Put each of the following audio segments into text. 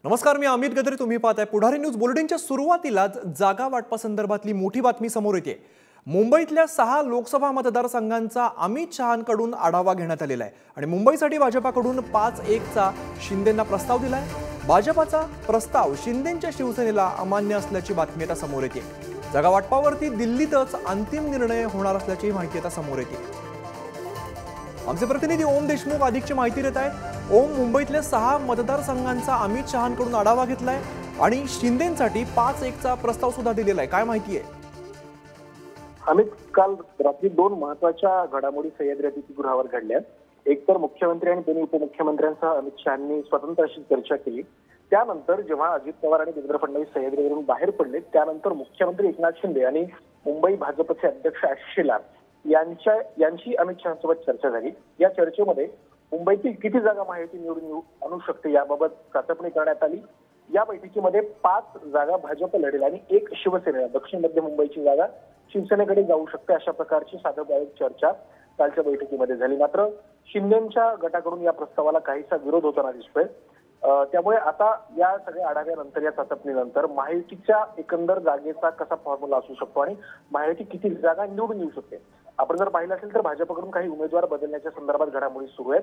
नमस्कार, मी अमित गद्रे. तुम्ही पाहताय पुढारी न्यूज. बुलेटिनच्या सुरुवातीलाच जागा वाटपासंदर्भातली मोठी बातमी समोर येते. मुंबईतल्या 6 लोकसभा मतदारसंघांचा अमित शहांकडून आढावा घेण्यात आलेला आहे आणि मुंबईसाठी भाजपाकडून 5-1चा शिंदेंना प्रस्ताव दिलाय. भाजपाचा प्रस्ताव शिंदेंच्या शिवसेनेला अमान्य असल्याची बातमी आता समोर येते. जागा वाटपावरती दिल्लीतच अंतिम निर्णय होणार असल्याची माहिती आता समोर येते. आमचे प्रतिनिधी ओम देशमुख अधिकची माहिती देत आहेत. ओम, मुंबईतल्या 6 मतदारसंघांचा अमित शहांकडून आढावा घेतलाय आणि शिंदेंसाठी 5-1चा प्रस्ताव सुद्धा दिलेला आहे. काय माहिती आहे? अमित, काल रात्री 2 महत्वाच्या घडामोडी सह्याद्री अतिथीगृहावर घडल्या. एक तर मुख्यमंत्री आणि दोन्ही उपमुख्यमंत्र्यांसह अमित शहांनी स्वतंत्र अशी चर्चा केली. त्यानंतर जेव्हा अजित पवार आणि देवेंद्र फडणवीस सह्याद्रीवरून बाहेर पडले, त्यानंतर मुख्यमंत्री एकनाथ शिंदे आणि मुंबई भाजपचे अध्यक्ष आशिष शेलार यांची अमित शहांसोबत चर्चा झाली. या चर्चेमध्ये मुंबईतील किती जागा महायुती निवडून आणू शकते याबाबत चाचपणी करण्यात आली. या बैठकीमध्ये 5 जागा भाजप लढेल आणि 1 शिवसेनेला, दक्षिण मध्य मुंबईची जागा शिवसेनेकडे जाऊ शकते, अशा प्रकारची साधेबाहेर चर्चा कालच्या बैठकीमध्ये झाली. मात्र शिंदेच्या गटाकडून या प्रस्तावाला काहीसा विरोध होताना दिसतोय. त्यामुळे आता या सगळ्या आढाव्यानंतर, या चाचपणीनंतर महायुतीच्या एकंदर जागेचा कसा फॉर्म्युला असू शकतो आणि महायुती किती जागा निवडून येऊ शकते. आपण जर पाहिलं असेल तर भाजपकडून काही उमेदवार बदलण्याच्या संदर्भात घडामोडी सुरू आहेत.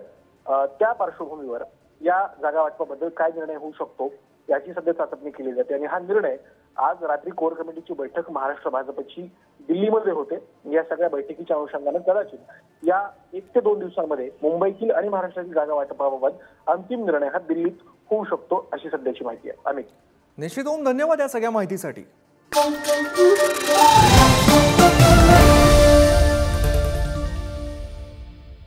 त्या पार्श्वभूमीवर या जागा वाटपाबद्दल काय निर्णय होऊ शकतो याची सध्या चाचपणी केली जाते आणि हा निर्णय आज रात्री कोर कमिटीची बैठक महाराष्ट्र भाजपची दिल्लीमध्ये होते. या सगळ्या बैठकीच्या अनुषंगाने कदाचित या 1 ते 2 दिवसांमध्ये मुंबईतील आणि महाराष्ट्रातील जागा वाटपाबाबत अंतिम निर्णय हा दिल्लीत होऊ शकतो, अशी सध्याची माहिती आहे. अमित, निश्चित ओम, धन्यवाद या सगळ्या माहितीसाठी.